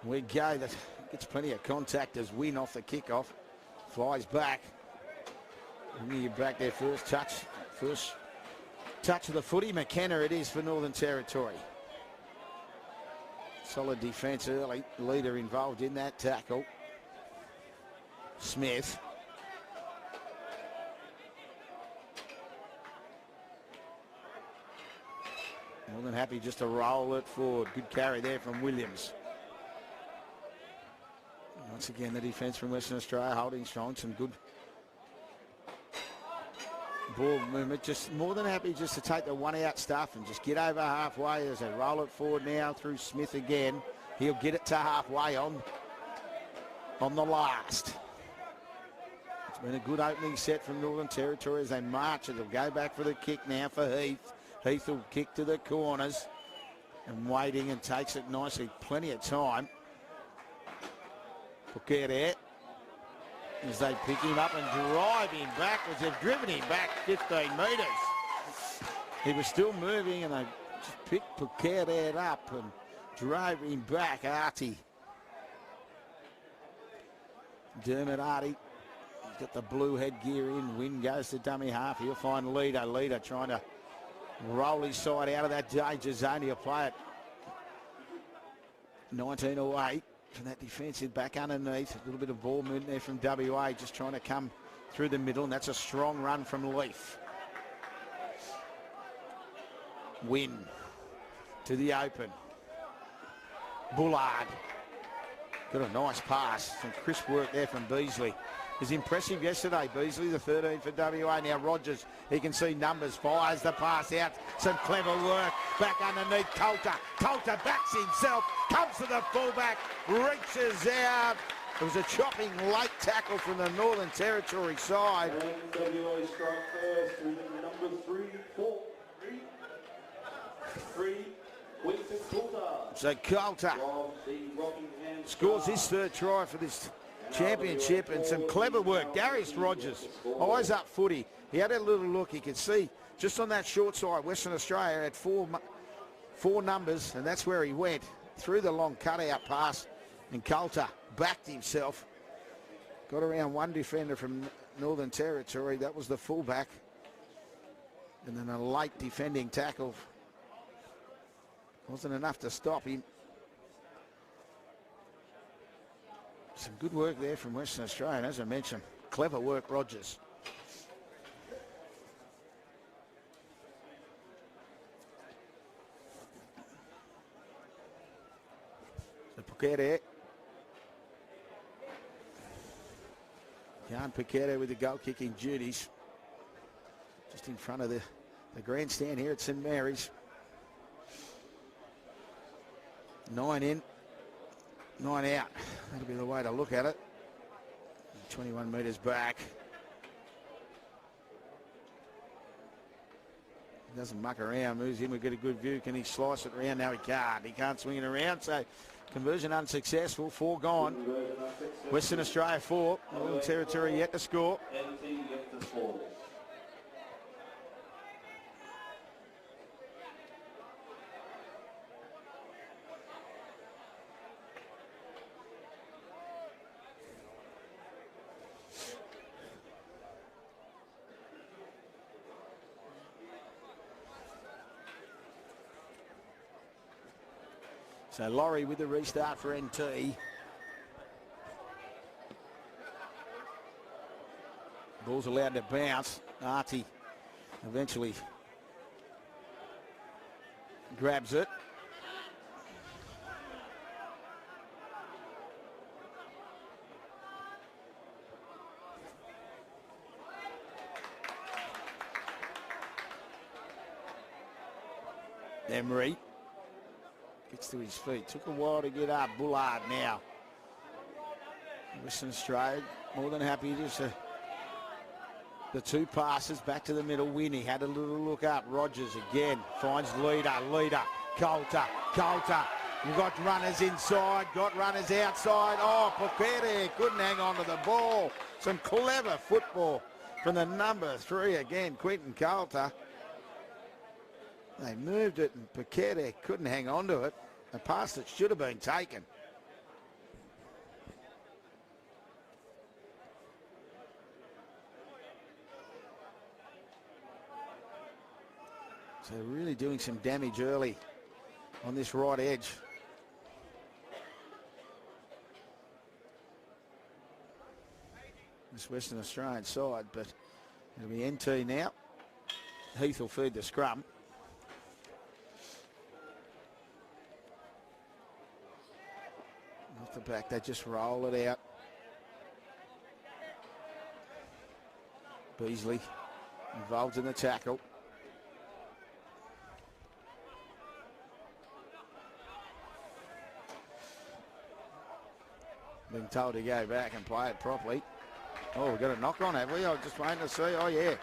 We go. That gets plenty of contact as Win off the kickoff. Flies back. Bringing you back there, first touch of the footy. McKenna it is for Northern Territory. Solid defence early. Leader involved in that tackle. Smith. More than happy just to roll it forward. Good carry there from Williams. Once again, the defence from Western Australia holding strong. Some good ball movement. Just more than happy just to take the one out stuff and just get over halfway as they roll it forward now through Smith again. He'll get it to halfway on the last. It's been a good opening set from Northern Territory as they march. It'll go back for the kick now for Heath. Heath will kick to the corners and waiting and takes it nicely. Plenty of time. Pukere as they pick him up and drive him backwards. They've driven him back 15 metres. He was still moving and they just picked Pukere up and drove him back. Artie. Dermot Artie. He's got the blue headgear in. Win goes to dummy half. He'll find Leader. Leader trying to roll his side out of that danger zone. He'll play it 19 away from that defensive back underneath. A little bit of ball movement there from WA, just trying to come through the middle, and that's a strong run from Leaf. Win to the open. Bullard got a nice pass. Some crisp work there from Beasley. It was impressive yesterday, Beasley, the 13 for WA. Now Rogers, he can see numbers, fires the pass out. Some clever work. Back underneath Coulter. Coulter backs himself, comes to the fullback, reaches out. It was a chopping late tackle from the Northern Territory side. And WA strike first through the number 3, 4, 3, Winston Coulter. So Coulter scores his third try for this championship, and some clever work. Darius Rogers, eyes up footy. He had a little look. He could see just on that short side, Western Australia had four numbers, and that's where he went. Through the long cutout pass, and Coulter backed himself. Got around one defender from Northern Territory. That was the fullback. And then a late defending tackle. Wasn't enough to stop him. Some good work there from Western Australia, and as I mentioned, clever work, Rogers. So Pukere. Jan Pukere with the goal-kicking duties. Just in front of the grandstand here at St Mary's. 9 in. 9 out. That'll be the way to look at it. 21 metres back. He doesn't muck around, moves in. We get a good view. Can he slice it around? No, he can't. He can't swing it around. So conversion unsuccessful. 4 gone. Western Australia 4. Northern Territory yet to score. So Laurie with the restart for NT. Ball's allowed to bounce. Artie eventually grabs it. Emery gets to his feet. Took a while to get up. Bullard now. Western Australia more than happy just to the 2 passes back to the middle. Winnie had a little look up. Rogers again finds Leader. Coulter. We've got runners inside, got runners outside. Oh, Pukere couldn't hang on to the ball. Some clever football from the number 3 again, Quentin Coulter. They moved it and Pukere couldn't hang on to it. A pass that should have been taken. So really doing some damage early on this right edge. This Western Australian side, but it'll be NT now. Heath will feed the scrum. Off the back, they just roll it out. Beasley involved in the tackle. Being told to go back and play it properly. Oh, we've got a knock on, have we? I was just waiting to see. Oh, yeah.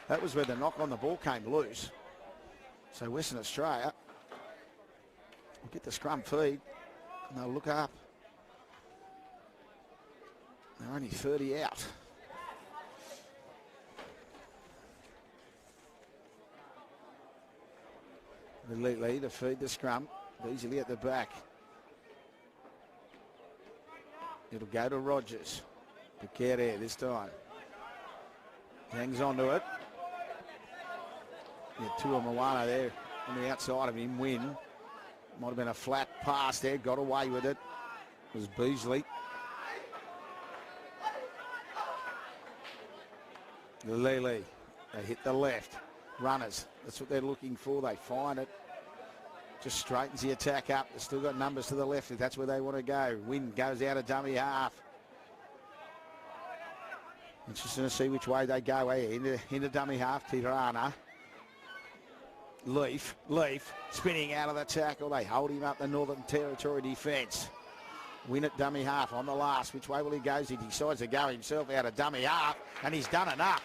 That was where the knock on the ball came loose. So Western Australia will get the scrum feed and they'll look up. They're only 30 out. Lee to feed the scrum. Easily at the back. It'll go to Rogers. Piquet this time. Hangs on to it. Yeah, Tua Moana there on the outside of him. Win. Might have been a flat pass there. Got away with it. It was Beasley. Lele. They hit the left. Runners. That's what they're looking for. They find it. Just straightens the attack up. They've still got numbers to the left if that's where they want to go. Win goes out of dummy half. Interesting to see which way they go. Into dummy half. Tirana. Leaf spinning out of the tackle. They hold him up, the Northern Territory defence. Win at dummy half on the last. Which way will he go? He decides to go himself out of dummy half, and he's done enough.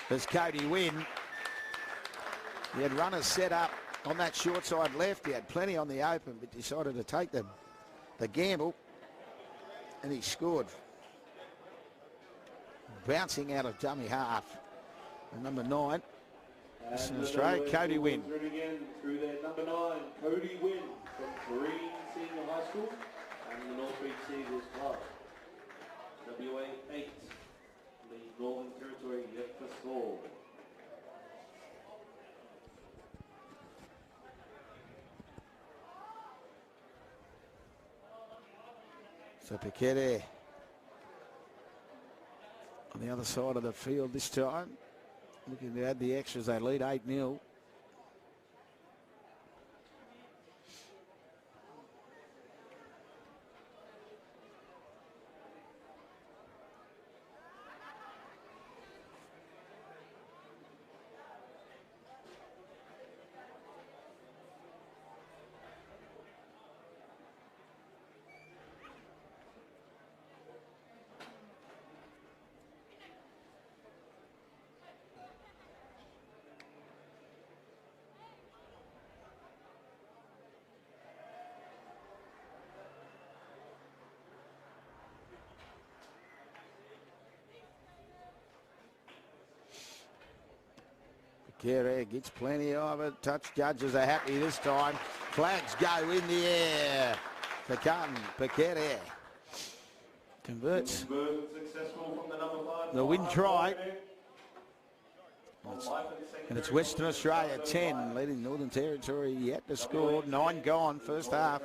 There's Cody Wynn. He had runners set up on that short side left. He had plenty on the open, but decided to take the gamble, and he scored. Bouncing out of dummy half. And number 9. Western Australia, Cody Wynn. Again through their number 9, Cody Wynn from Green Senior High School and the North Beach Seagulls Club. WA8, the Northern Territory yet to score. So Piquet on the other side of the field this time. Looking to add the extras. They lead 8-0. Piquet gets plenty of it. Touch judges are happy this time. Flags go in the air. For Carlton, Piquet converts Successful from the number 5. the win try. And it's Western Australia 10, leading Northern Territory yet to score. 9 gone, first half.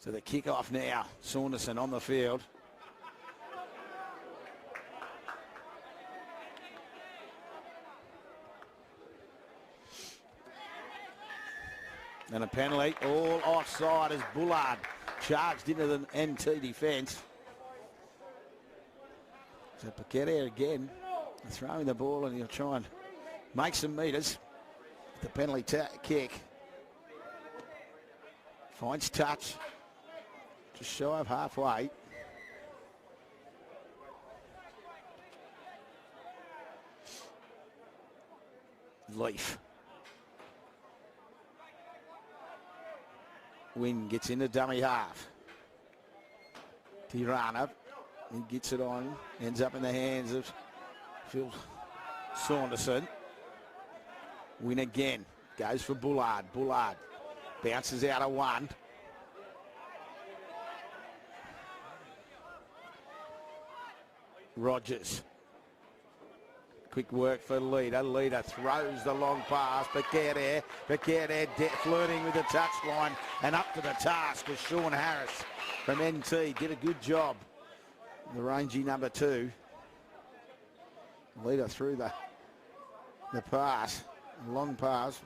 So the kick-off now, Saunderson on the field. And a penalty, all offside as Bullard charged into the NT defence. So Piquet again, throwing the ball, and he'll try and make some metres. The penalty kick. Finds touch. Just shy of halfway. Leaf. Wynn gets into dummy half. Tirana. He gets it on. Ends up in the hands of Phil Saunderson. Win again. Goes for Bullard. Bullard bounces out of one. Rogers. Quick work for Leader. Leader throws the long pass. Paquet flirting with the touchline and up to the task was Sean Harris from NT. Did a good job. The rangy number 2. Leader through the pass. Long pass.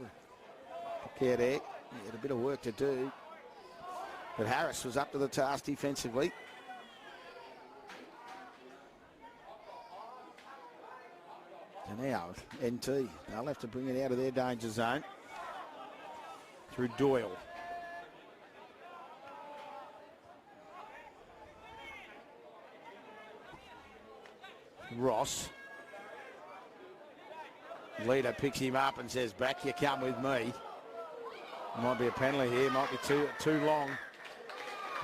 Paquet. He had a bit of work to do. But Harris was up to the task defensively. And now, NT, they'll have to bring it out of their danger zone through Doyle. Ross. Leader picks him up and says, back you come with me. Might be a penalty here, might be too long.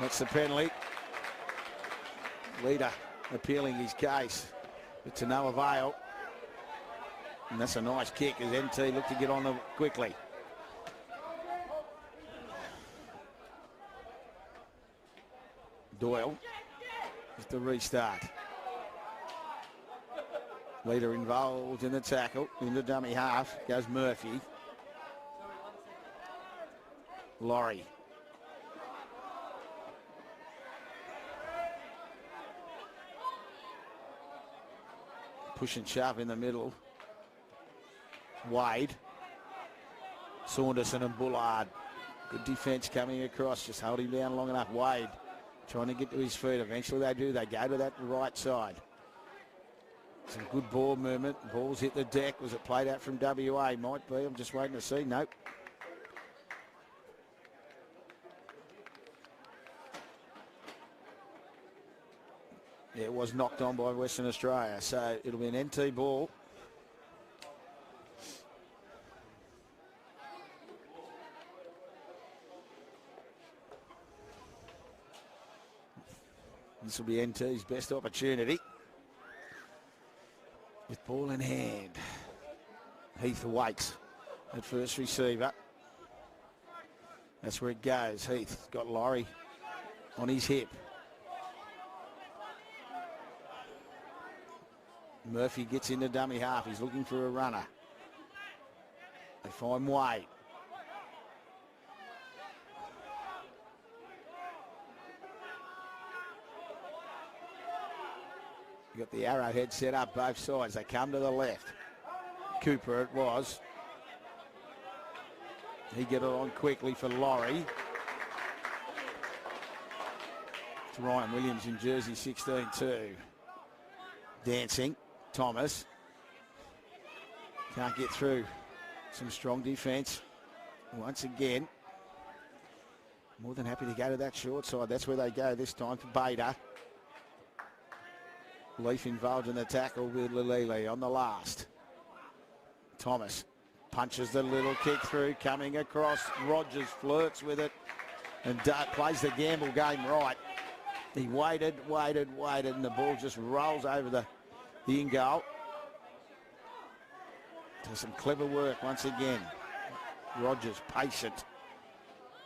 That's the penalty. Leader appealing his case, but to no avail. And that's a nice kick as NT looked to get on quickly. Doyle with the restart. Leader involved in the tackle. In the dummy half goes Murphy. Laurie. Push and shove in the middle. Wade. Saunderson and Bullard. Good defence coming across. Just hold him down long enough. Wade trying to get to his feet. Eventually they do. They go to that right side. Some good ball movement. Balls hit the deck. Was it played out from WA? Might be. I'm just waiting to see. Nope. Yeah, it was knocked on by Western Australia. So it'll be an NT ball. This will be NT's best opportunity. With ball in hand. Heath waits at first receiver. That's where it goes. Heath got Laurie on his hip. Murphy gets into dummy half. He's looking for a runner. They find Wade. You got the arrowhead set up both sides. They come to the left. Cooper it was. He get it on quickly for Laurie. It's Ryan Williams in jersey 16-2. Dancing. Thomas. Can't get through. Some strong defence. Once again. More than happy to go to that short side. That's where they go this time for Bader. Leaf involved in the tackle with Lilele on the last. Thomas punches the little kick through, coming across. Rogers flirts with it and plays the gamble game right. He waited, and the ball just rolls over the in goal. Does some clever work once again. Rogers patient.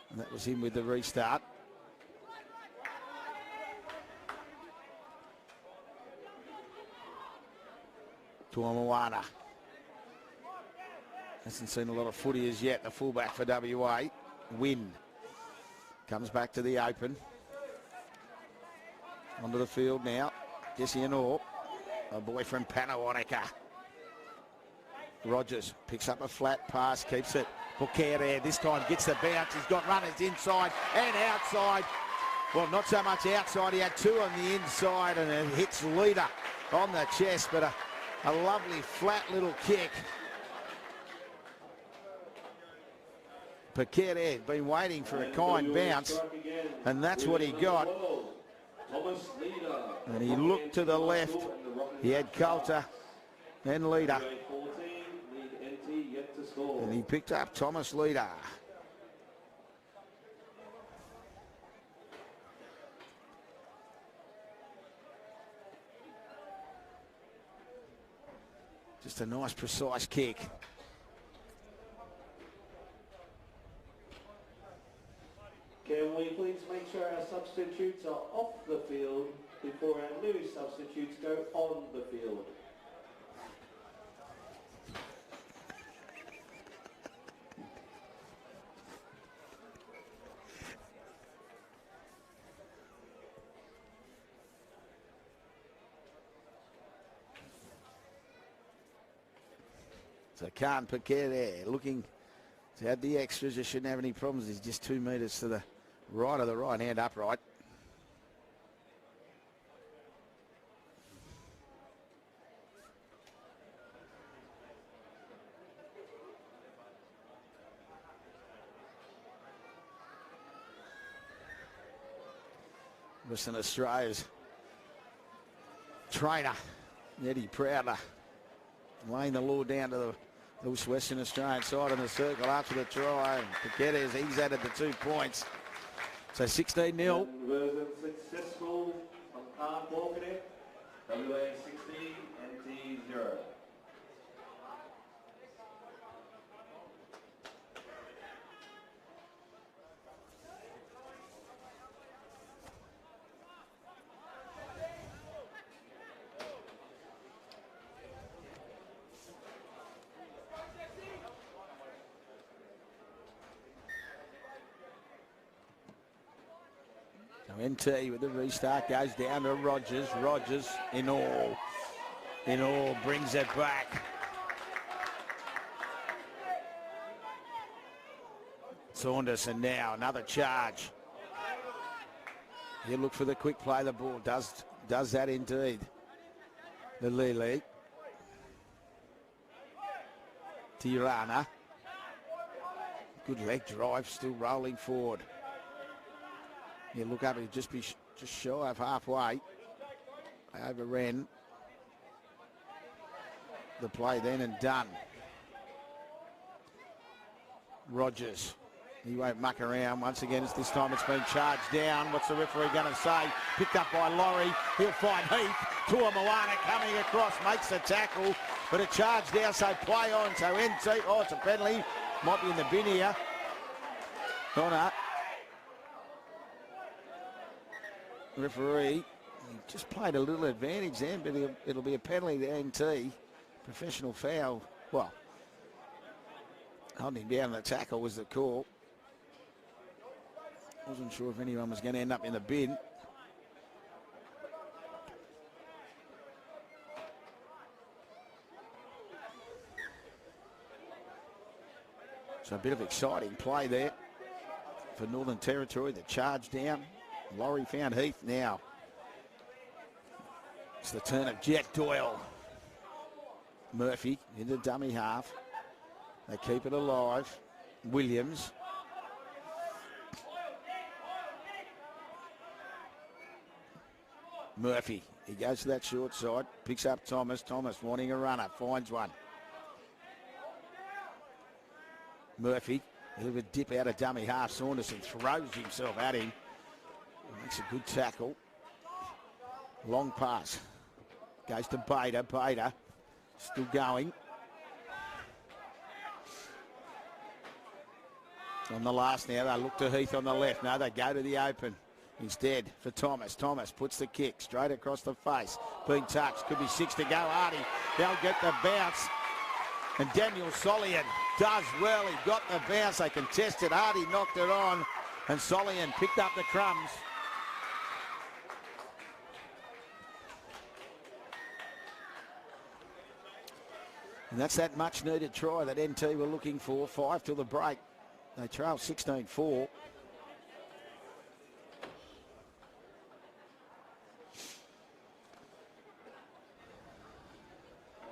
And that was him with the restart. Tuamoana. Hasn't seen a lot of footy as yet. The fullback for WA. Win. Comes back to the open. Onto the field now. Jesse Anor. A boy from Panawanica. Rogers picks up a flat pass. Keeps it. Bouquet there. This time gets the bounce. He's got runners inside and outside. Well, not so much outside. He had two on the inside and it hits Leader on the chest. But a lovely flat little kick. Paquet had been waiting for a kind bounce, and that's what he got. And he looked to the left. He had Coulter and Leader. And he picked up Thomas Leader. Just a nice, precise kick. Can we please make sure our substitutes are off the field before our new substitutes go on the field? So Khan Paquet there, looking to add the extras. He shouldn't have any problems. He's just 2 metres to the right of the right hand upright. Western Australia's trainer, Eddie Prowler, laying the law down to the Western Australian side in the circle after the try. And Paqueta, he's added the 2 points. So 16-0. Conversion successful from Khan Walker. WA 16, NT 0. NT with the restart goes down to Rogers. Rogers in all brings it back. Saunderson now, another charge. He'll look for the quick play. The ball does that indeed. The Lele. Tirana. Good leg drive, still rolling forward. You look up, he'll just be just shy of halfway. They overran the play then and done. Rogers, he won't muck around once again. This time it's been charged down. What's the referee going to say? Picked up by Laurie. He'll find Heath. Tua Moana coming across, makes the tackle, but a charge down, so play on. So NT, it's a penalty. Might be in the bin here. Connor. Referee, he just played a little advantage then, but it'll be a penalty to NT. Professional foul. Well, holding him down the tackle was the call. Wasn't sure if anyone was going to end up in the bin. So a bit of exciting play there for Northern Territory. The charge down. Laurie found Heath now. It's the turn of Jet Doyle. Murphy into dummy half. They keep it alive. Williams. Murphy, he goes to that short side, picks up Thomas. Thomas wanting a runner, finds one. Murphy, a little bit dip out of dummy half. Saunderson throws himself at him. Makes a good tackle. Long pass. Goes to Bader. Bader still going. On the last now, they look to Heath on the left. No, they go to the open. Instead for Thomas. Thomas puts the kick straight across the face. Being touched. Could be 6 to go. Hardy, they'll get the bounce. And Daniel Solian does well. He got the bounce. They contested. Hardy knocked it on. And Solian picked up the crumbs. And that's that much-needed try that NT were looking for. 5 till the break. They trail 16-4.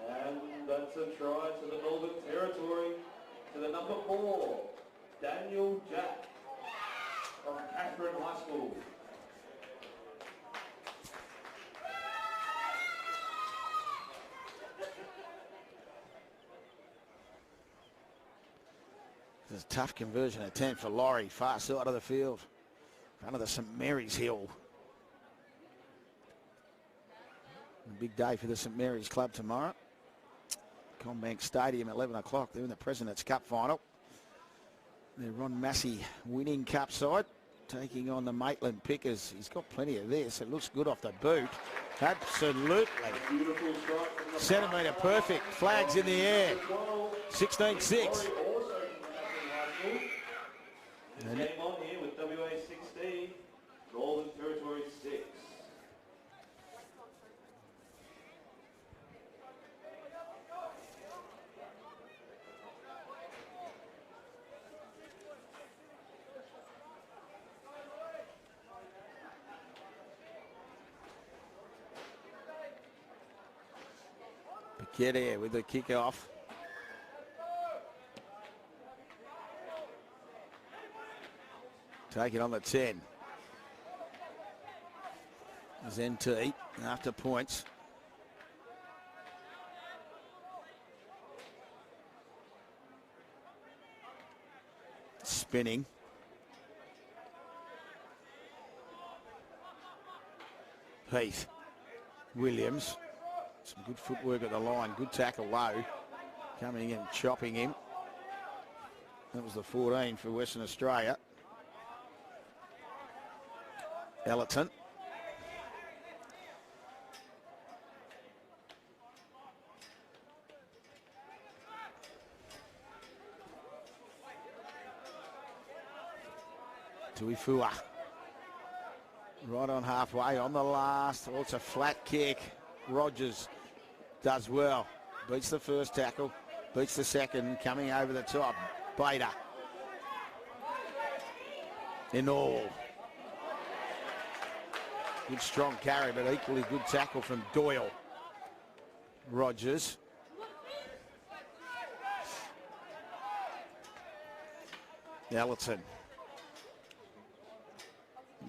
And that's a try to the Northern Territory, to the number 4, Daniel Jack from Catherine High School. It's a tough conversion attempt for Laurie, far side of the field, in front of the St Mary's Hill. A big day for the St Mary's Club tomorrow. Combank Stadium at 11 o'clock. They're in the President's Cup final. They're Ron Massey winning cup side, taking on the Maitland Pickers. He's got plenty of this. It looks good off the boot. Absolutely. Centimetre perfect. Flags in the air. 16-6. And game on here with WA 16, Northern Territory 6. Piquet with the kick-off. Take it on the 10. NT after points. Spinning. Heath. Williams. Some good footwork at the line. Good tackle low. Coming in, chopping him. That was the 14 for Western Australia. Ellerton. Tuifua. Right on halfway on the last. Oh, it's a flat kick. Rogers does well. Beats the first tackle. Beats the second. Coming over the top. Bader. In all. Good strong carry, but equally good tackle from Doyle. Rogers. Ellerton.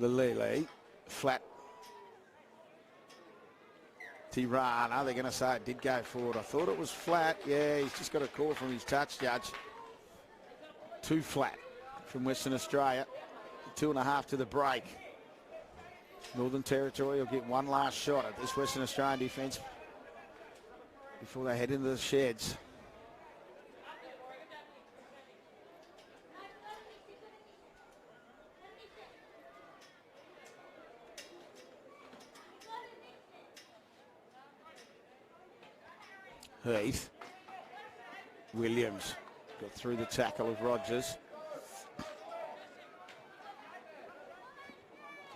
Lilele. Flat. Tirana. They're going to say it did go forward. I thought it was flat. Yeah, he's just got a call from his touch judge. Too flat from Western Australia. 2.5 to the break. Northern Territory will get one last shot at this Western Australian defence before they head into the sheds. Heath. Williams got through the tackle of Rogers.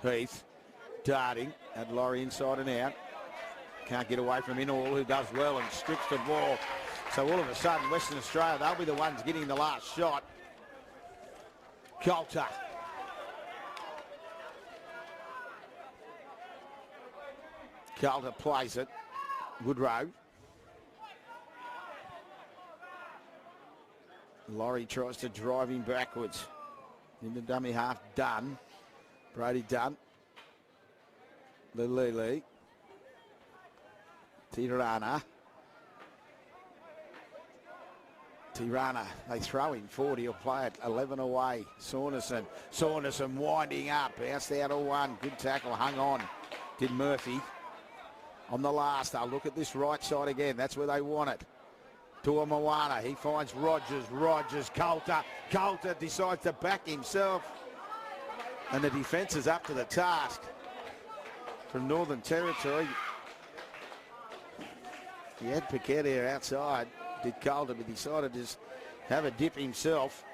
Heath. Darting at Laurie inside and out. Can't get away from Inall, who does well and strips the ball. So all of a sudden, Western Australia, they'll be the ones getting the last shot. Coulter. Coulter plays it. Woodrow. Laurie tries to drive him backwards. In the dummy half, Dunn. Brady Dunn. Lilele. Tirana. They throw him forward. He'll play it 11 away. Saunderson winding up. Bounced out of one. Good tackle. Hung on. Did Murphy. On the last, they'll look at this right side again. That's where they want it. Tuamawana. He finds Rogers. Coulter. Coulter decides to back himself. And the defence is up to the task. From Northern Territory. He had Piquet there outside. Did Coulter, but decided to just have a dip himself.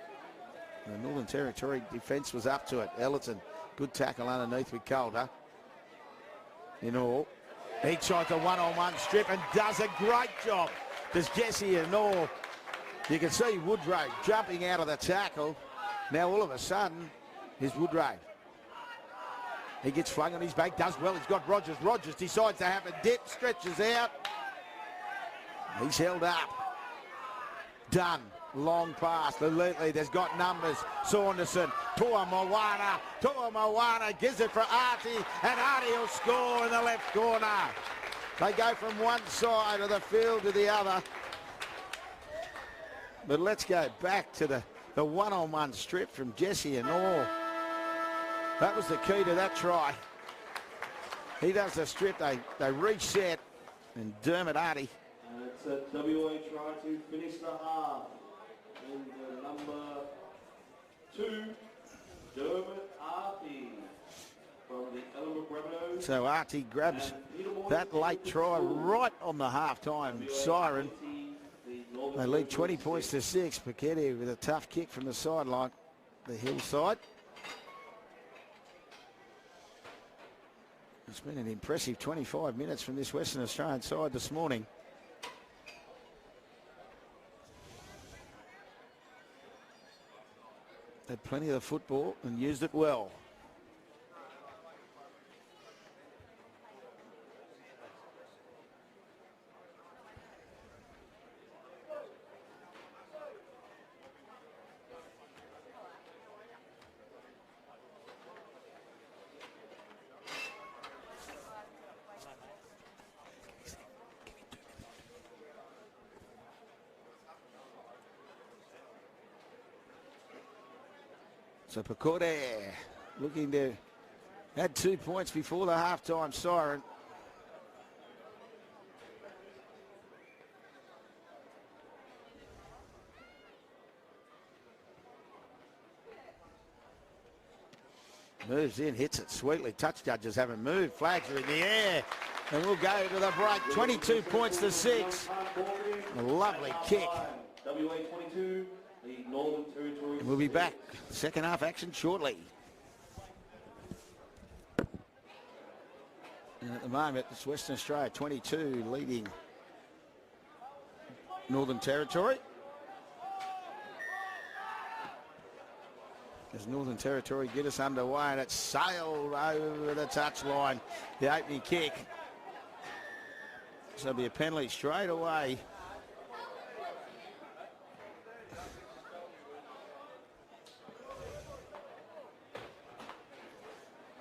The Northern Territory defence was up to it. Ellerton, good tackle underneath with Coulter. In all. He tries a one-on-one strip and does a great job. Does Jesse in all. You can see Woodrow jumping out of the tackle. Now all of a sudden, here's Woodrow. He gets flung on his back, does well. He's got Rogers. Rogers decides to have a dip, stretches out. He's held up. Dunn, long pass. Lilele, there's got numbers. Saunderson, Tuamawana gives it for Artie, and Artie will score in the left corner. They go from one side of the field to the other. But let's go back to the one-on-one strip from Jesse and all. That was the key to that try. He does the strip, they reset, and Dermot Artie So WA try to finish the half. And the number 2, Dermot Artie from the Element Rabbitohs. So Artie grabs that late try right on the half-time siren. They lead 20 points to 6. Paquette with a tough kick from the sideline, the hillside. It's been an impressive 25 minutes from this Western Australian side this morning. Had plenty of the football and used it well. So Paquette looking to add 2 points before the halftime siren. Moves in, hits it sweetly. Touch judges haven't moved. Flags are in the air. And we'll go to the break. 22 points to 6. A lovely kick. WA 22. The Northern Territory. And we'll be back. Second half action shortly. And at the moment, it's Western Australia 22 leading Northern Territory. As Northern Territory get us underway, and it's sailed over the touchline. The opening kick. So it'll be a penalty straight away.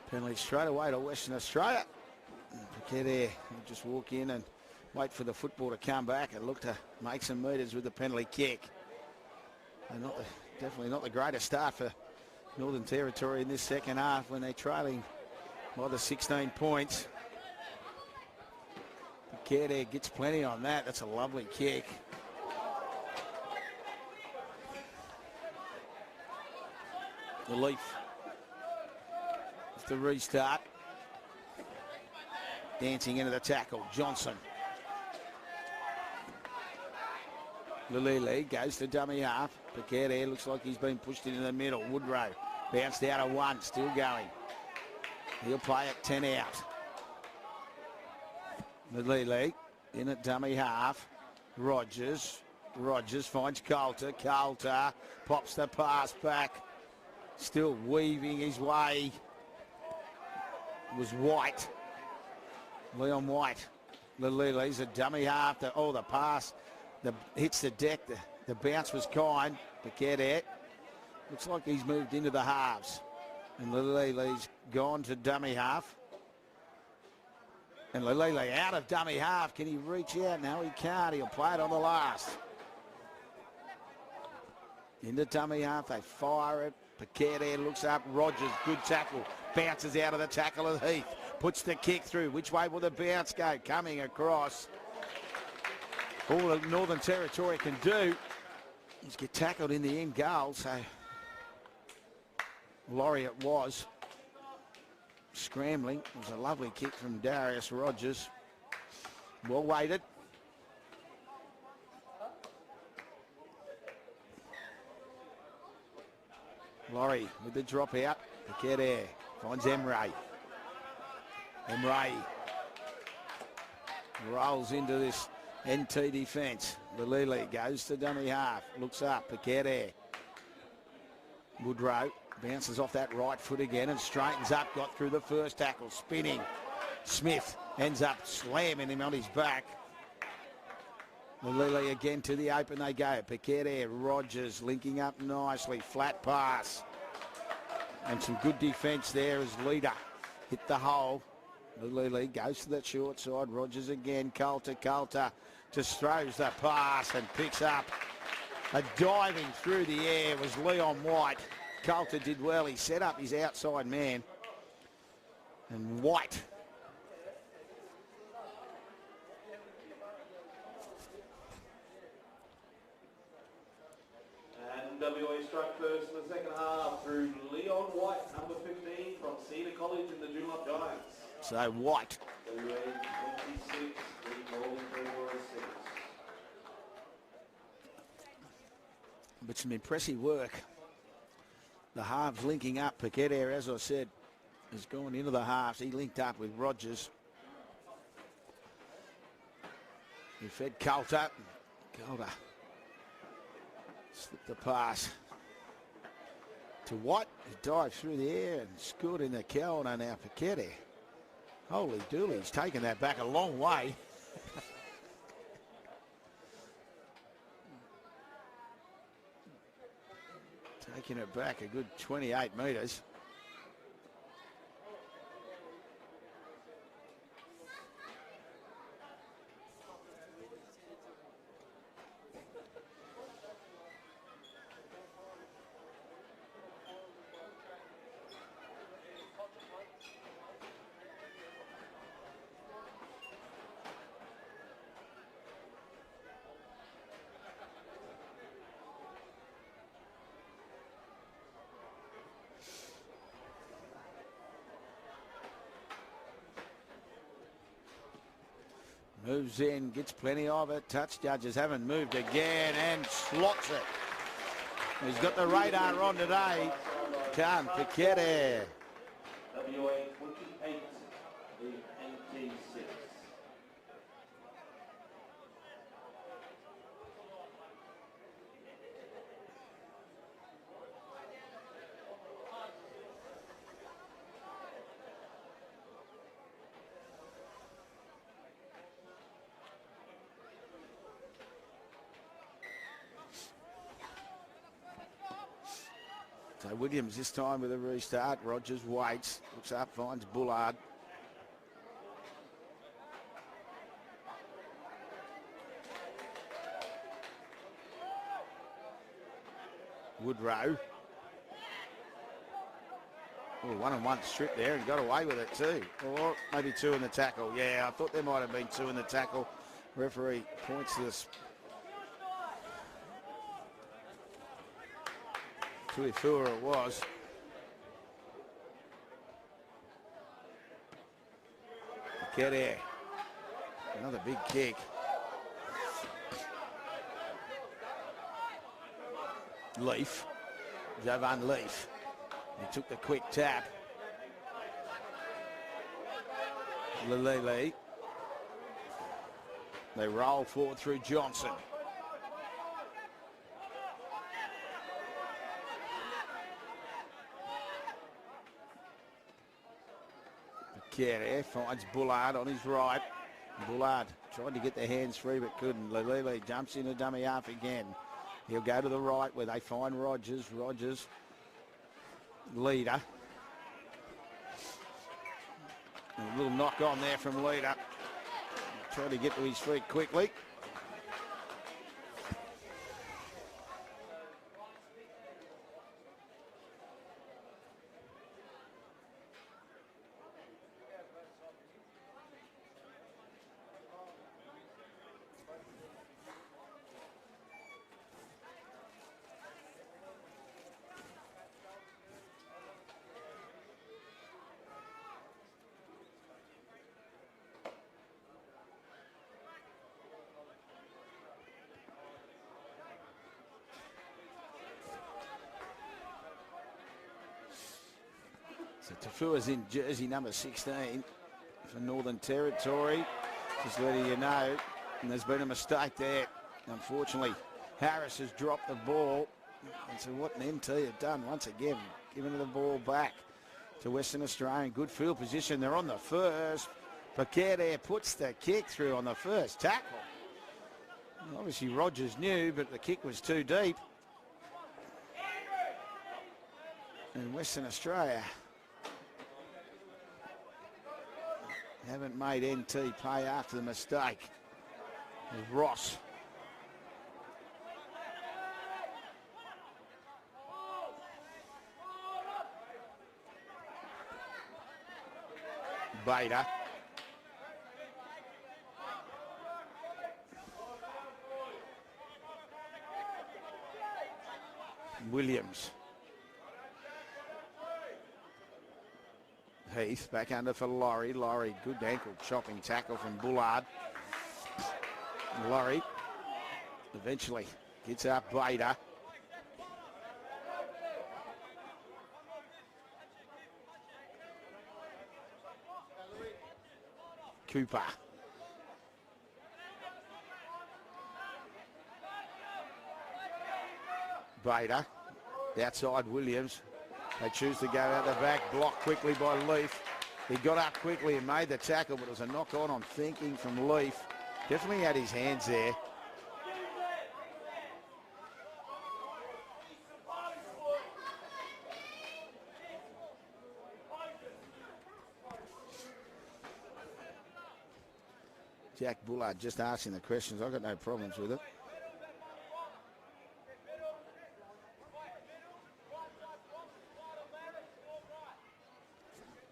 Penalty straight away to Western Australia. Paquette there, he'll just walk in and wait for the football to come back and look to make some metres with the penalty kick. And definitely not the greatest start for Northern Territory in this second half when they're trailing by the 16 points. Paquette gets plenty on that. That's a lovely kick. The Leaf. The restart. Dancing into the tackle, Johnson. Lilili goes to dummy half. Paquette looks like he's been pushed into the middle. Woodrow bounced out of 1, still going. He'll play it 10 out. Lilili in at dummy half. Rogers finds Coulter. Coulter pops the pass back. Still weaving his way. Was White. Leon White. Lilili's a dummy half. The pass hits the deck. The bounce was kind. Paquette looks like he's moved into the halves. And Lilili's gone to dummy half. And Lilili out of dummy half. Can he reach out? No, he can't. He'll play it on the last. Into dummy half. They fire it. Paquette looks up. Rogers, good tackle. Bounces out of the tackle of Heath. Puts the kick through. Which way will the bounce go? Coming across. All the Northern Territory can do is get tackled in the end goal. So Laurie it was. Scrambling. It was a lovely kick from Darius Rogers. Well weighted. Laurie with the drop out. Paquette finds Emre. Emre rolls into this NT defence. Lilili goes to dummy half. Looks up. Paquette. Woodrow bounces off that right foot again and straightens up. Got through the first tackle. Spinning. Smith ends up slamming him on his back. Lilili again to the open they go. Paquette, Rogers linking up nicely. Flat pass. And some good defence there as Leader hit the hole. Lilili goes to that short side. Rogers again. Coulter just throws the pass and picks up. A diving through the air was Leon White. Coulter did well. He set up his outside man. And White WA struck first in the second half through Leon White, number 15 from Cedar College in the Joondalup Giants. So White. WA 26, the Golden Treasurer 6. But some impressive work. The halves linking up. Paquette, as I said, has gone into the halves. He linked up with Rogers. He fed Coulter. Coulter slipped the pass to White, who dived through the air and scored in the corner. Now Paquette. Holy dooly, he's taken that back a long way. Taking it back a good 28 metres. Moves in, gets plenty of it. Touch judges haven't moved again and slots it. He's got the radar on today. Can Paquette. WA 28, the 86. So Williams this time with a restart. Rogers waits, looks up, finds Bullard. Woodrow. Oh, 1-on-1 strip there and got away with it too. Or maybe 2 in the tackle. Yeah, I thought there might have been 2 in the tackle. Referee points to this. Tuifua it was. Paquette. Another big kick. Leaf. Jovan Leaf. He took the quick tap. Lelele. They roll forward through Johnson. Paquette finds Bullard on his right. Bullard tried to get the hands free but couldn't. Lelele jumps into dummy half again. He'll go to the right where they find Rogers. Rogers, leader. A little knock on there from leader. Trying to get to his feet quickly. So Tufua's in jersey number 16 for Northern Territory. Just letting you know. And there's been a mistake there. Unfortunately, Harris has dropped the ball. And so what an MT have done once again, giving the ball back to Western Australia. Good field position. They're on the first. Paquette puts the kick through on the first tackle. Obviously Rogers knew, but the kick was too deep. And Western Australia haven't made NT pay after the mistake. There's Ross. Bader. Williams. Heath back under for Laurie. Laurie, good ankle chopping tackle from Bullard. Laurie eventually gets out Bader. Cooper. Bader. Outside Williams. They choose to go out the back. Blocked quickly by Leaf. He got up quickly and made the tackle, but it was a knock-on thinking from Leaf. Definitely had his hands there. Jack Bullard just asking the questions. I've got no problems with it.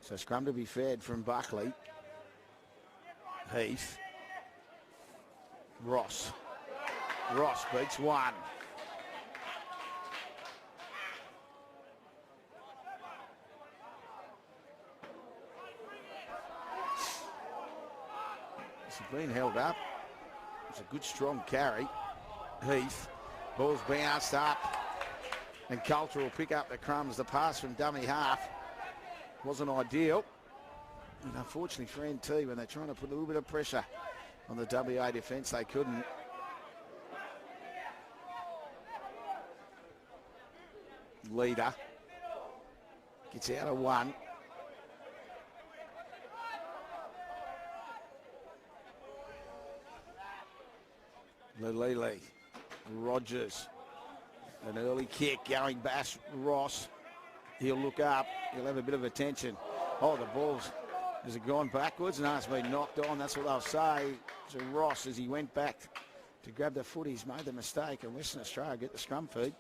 So scrum to be fed from Buckley. Heath. Ross. Ross beats one. It's been held up. It's a good strong carry. Heath. Ball's bounced up. And Coulter will pick up the crumbs. The pass from dummy half wasn't ideal. And unfortunately for NT, when they're trying to put a little bit of pressure on the WA defence, they couldn't. Leader gets out of one. Lelele. Rogers. An early kick going back. Ross. He'll look up. He'll have a bit of attention. Oh, the ball's... Has it gone backwards? No, it's been knocked on. That's what they'll say to Ross as he went back to grab the foot. He's made the mistake, and Western Australia get the scrum feed.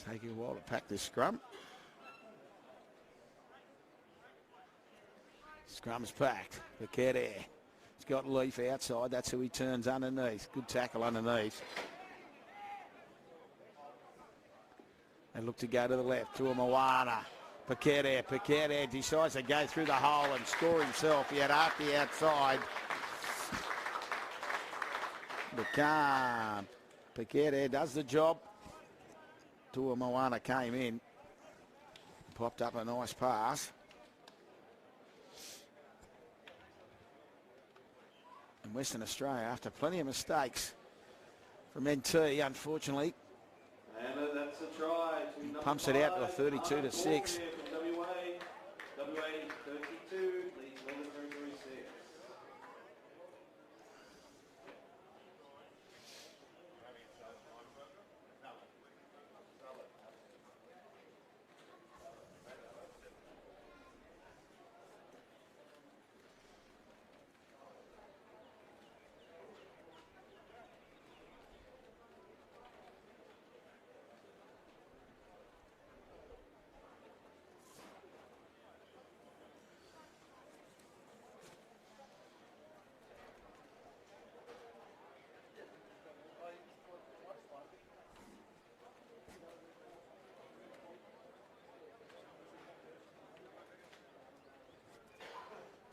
Taking a while to pack this scrum. Scrum's packed. Paquette. He's got Leaf outside. That's who he turns underneath. Good tackle underneath. They look to go to the left. To a Moana. Paquette. Paquette decides to go through the hole and score himself. He had Archie outside. But can't. Paquette does the job. Tua Moana came in, popped up a nice pass. And Western Australia, after plenty of mistakes from NT, unfortunately, and that's a try. Pumps it out to a 32-6. WA 32, leads 11-36.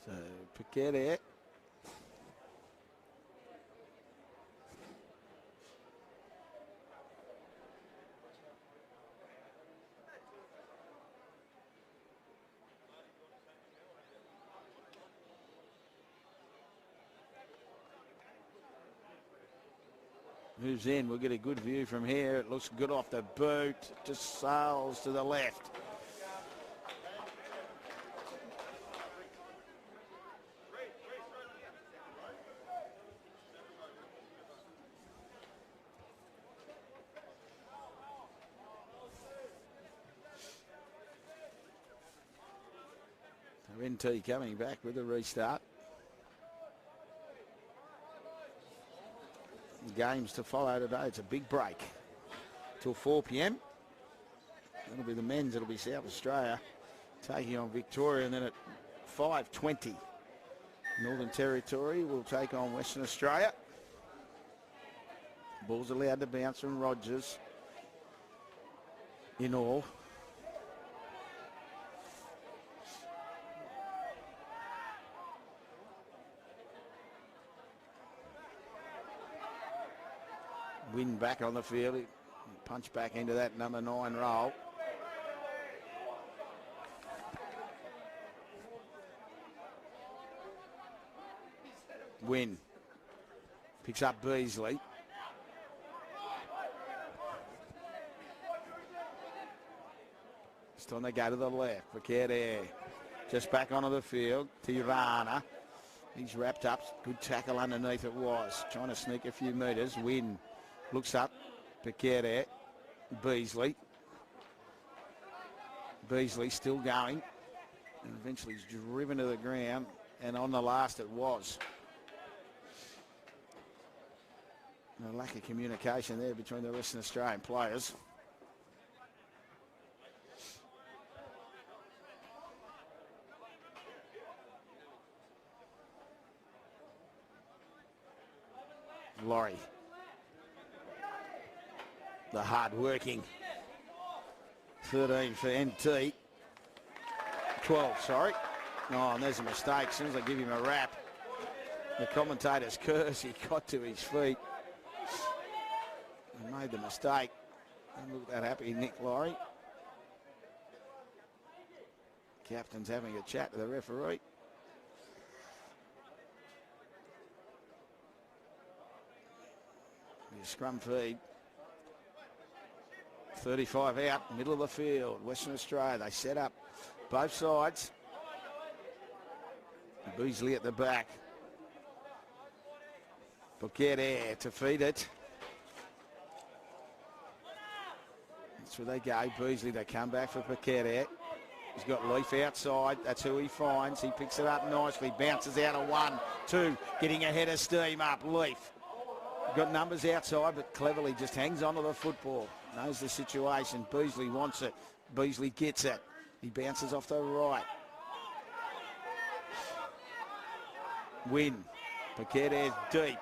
So Paquette. Moves in. We'll get a good view from here. It looks good off the boot. Just sails to the left. NT coming back with a restart. Games to follow today. It's a big break till 4 p.m. That'll be the men's. It'll be South Australia taking on Victoria, and then at 5:20 Northern Territory will take on Western Australia. Ball's allowed to bounce from Rogers in all. Win back on the field. Punch back into that number 9 role. Win. Picks up Beasley. This time they go to the left. Paquette just back onto the field. Tirana. He's wrapped up. Good tackle underneath it was. Trying to sneak a few metres. Win. Looks up. Paquette. Beasley. Beasley still going. And eventually he's driven to the ground. And on the last it was. A lack of communication there between the Western Australian players. Laurie. The hard-working 13 for NT. 12, sorry. Oh, and there's a mistake. As soon as I give him a wrap, the commentator's curse, he got to his feet. He made the mistake. Don't look that happy, Nick Laurie. Captain's having a chat to the referee. Scrum feed. 35 out, middle of the field. Western Australia, they set up both sides. Beasley at the back. Paquette to feed it. That's where they go. Beasley, they come back for Paquette. He's got Leaf outside. That's who he finds. He picks it up nicely. Bounces out of 1, 2. Getting ahead of steam up. Leaf. Got numbers outside, but cleverly just hangs on to the football. Knows the situation. Beasley wants it. Beasley gets it. He bounces off the right. Win. Paquette deep.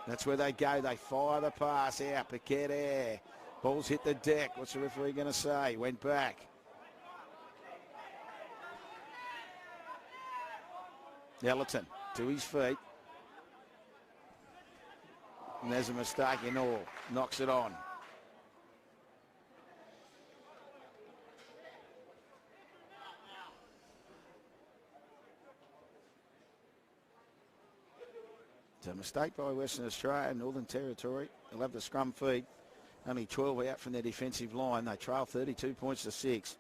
That's where they go. They fire the pass out. Paquette. Ball's hit the deck. What's the referee going to say? Went back. Ellerton to his feet. And there's a mistake in all. Knocks it on. It's a mistake by Western Australia, Northern Territory. They'll have the scrum feed. Only 12 out from their defensive line. They trail 32 points to 6.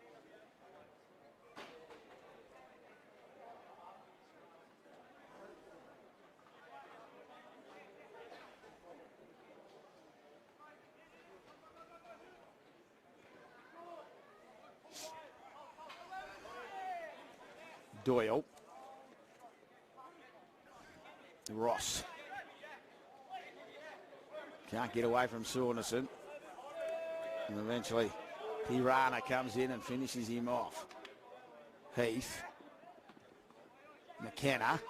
Doyle. Ross. Can't get away from Saunderson. And eventually, Tirana comes in and finishes him off. Heath. McKenna.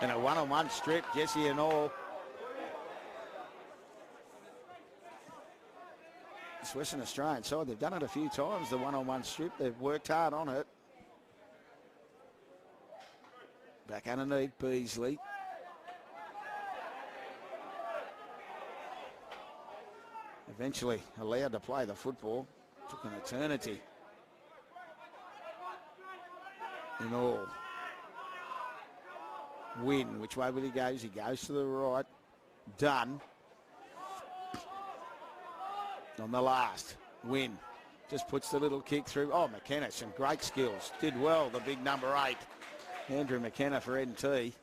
And a one-on-one strip, Jesse and all. This Western Australian side, they've done it a few times, the one-on-one strip. They've worked hard on it. Back underneath Beasley. Eventually allowed to play the football. Took an eternity. In all. Win. Which way will he go? He goes to the right. Done. On the last. Win. Just puts the little kick through. Oh, McKenna, some great skills. Did well, the big number 8. Andrew McKenna for NT.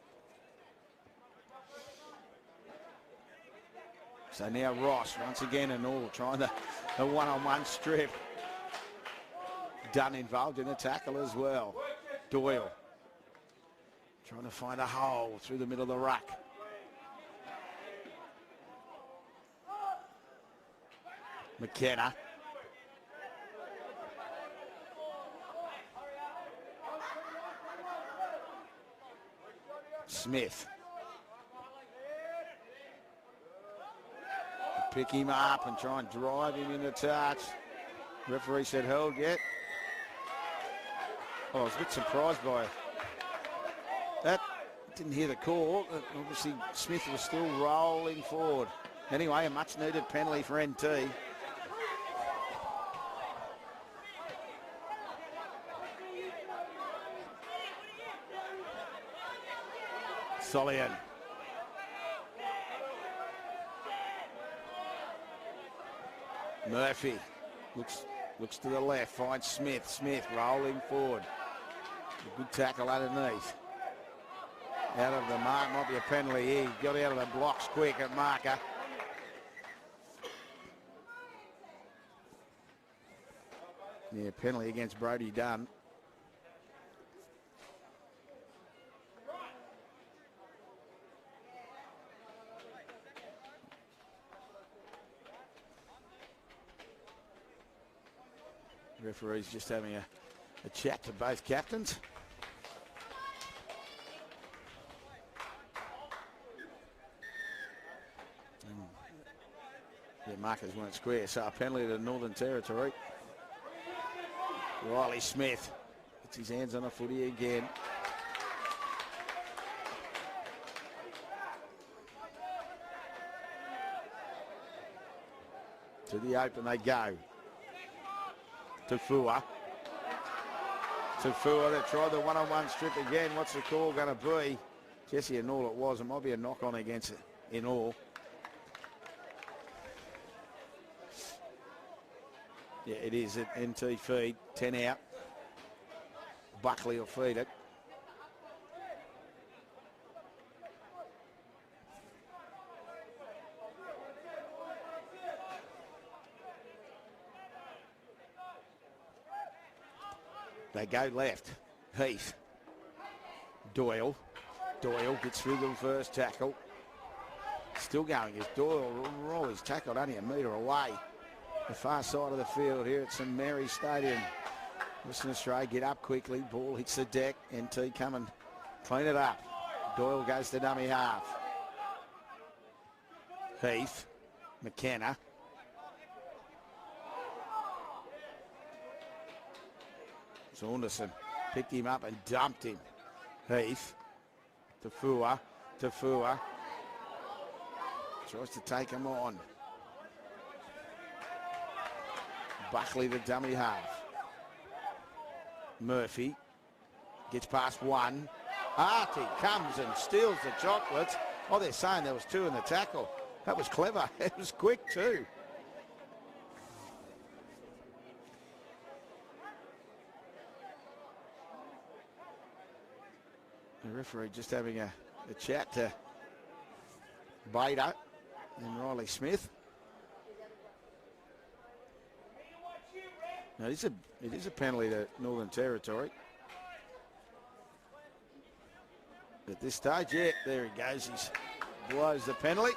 So now Ross, once again and all, trying the one-on-one strip. Dunn involved in the tackle as well. Doyle trying to find a hole through the middle of the ruck. McKenna. Smith. Pick him up and try and drive him into touch. Referee said hold yet. Oh, I was a bit surprised by that. Didn't hear the call. Obviously, Smith was still rolling forward. Anyway, a much-needed penalty for NT. Solian. Murphy looks to the left, finds Smith. Smith rolling forward. A good tackle underneath. Out of the mark, might be a penalty here. He got out of the blocks quick at marker. Yeah, penalty against Brody Dunn. Referee's just having a chat to both captains. Yeah, markers weren't square, so a penalty to Northern Territory. Riley Smith gets his hands on a footy again. To the open they go. Tafua. Tafua, they tried the one-on-one strip again. What's the call going to be? Jesse and all it was. It might be a knock-on against it in all. Yeah, it is at NT feed. 10 out. Buckley will feed it. They go left. Heath. Doyle. Doyle gets through the first tackle. Still going as Doyle. Oh, he's tackled only a metre away. The far side of the field here at St Mary's Stadium. Western Australia get up quickly. Ball hits the deck. NT come and clean it up. Doyle goes to dummy half. Heath. McKenna. Saunderson picked him up and dumped him. Heath. Tafua. Tafua. Tries to take him on. Buckley the dummy half. Murphy gets past one. Artie comes and steals the chocolates. Oh, they're saying there was two in the tackle. That was clever. It was quick too. The referee just having a chat to Bader and Riley Smith. Now, it is a penalty to Northern Territory. At this stage, yeah, there he goes. He blows the penalty.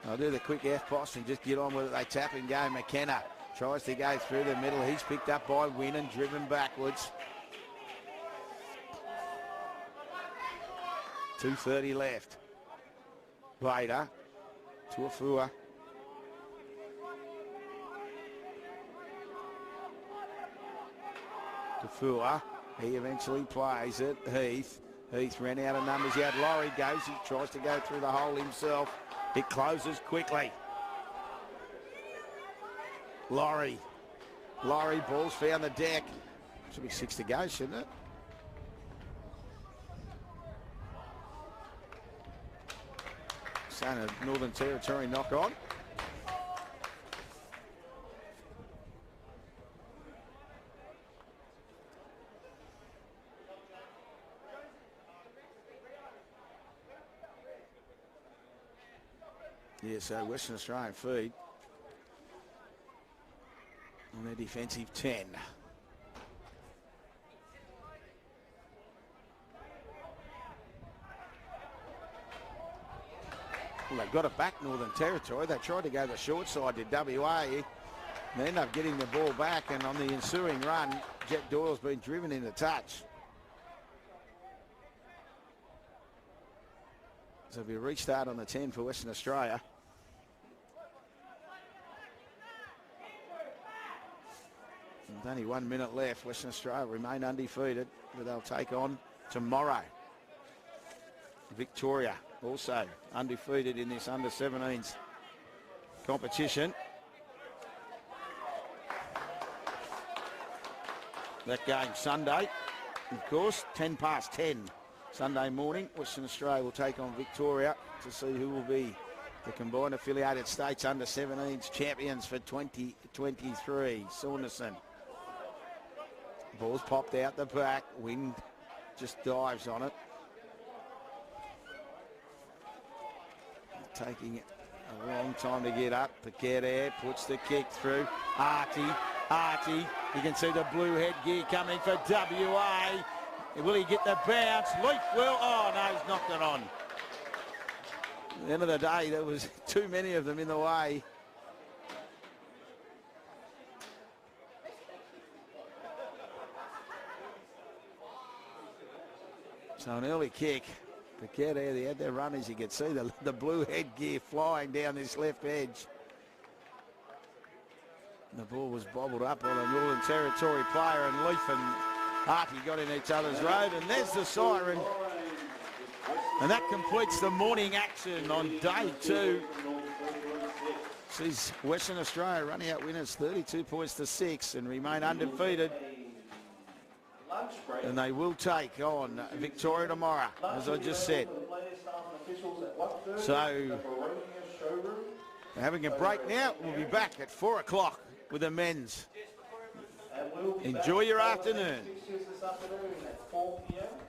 I'll do the quick F-post and just get on with it. They tap and go. McKenna tries to go through the middle. He's picked up by Wynn and driven backwards. 2:30 left. Bader to Afua. Tafua, he eventually plays it. Heath ran out of numbers. He had Laurie goes. He tries to go through the hole himself. It closes quickly. Laurie, ball's found the deck. Should be 6 to go, shouldn't it? Saying a Northern Territory knock on. Yeah, so Western Australian feed on their defensive 10. Well, they got it back, Northern Territory. They tried to go the short side to WA. They end up getting the ball back, and on the ensuing run, Jet Doyle's been driven into touch. So it'll be a restart on the 10 for Western Australia. With only 1 minute left, Western Australia remain undefeated, but they'll take on tomorrow Victoria, also undefeated in this under-17s competition. That game Sunday, of course, 10:10 Sunday morning. Western Australia will take on Victoria to see who will be the combined affiliated states under-17s champions for 2023. Saunderson. Ball's popped out the back. Wind just dives on it. Taking a long time to get up. Paquette puts the kick through. Artie, you can see the blue headgear coming for WA. Will he get the bounce? Leaf will. Oh, no, he's knocked it on. At the end of the day, there was too many of them in the way. So an early kick. Paquette, they had their run, as you can see, the blue headgear flying down this left edge. And the ball was bobbled up on a Northern Territory player, and Leaf and Artie got in each other's road, and there's the siren. And that completes the morning action on day 2. Sees Western Australia running out winners 32 points to 6 and remain undefeated. And they will take on Victoria tomorrow, as I just said. So, we're having a break now. We'll be back at 4 o'clock with the men's. Enjoy your afternoon.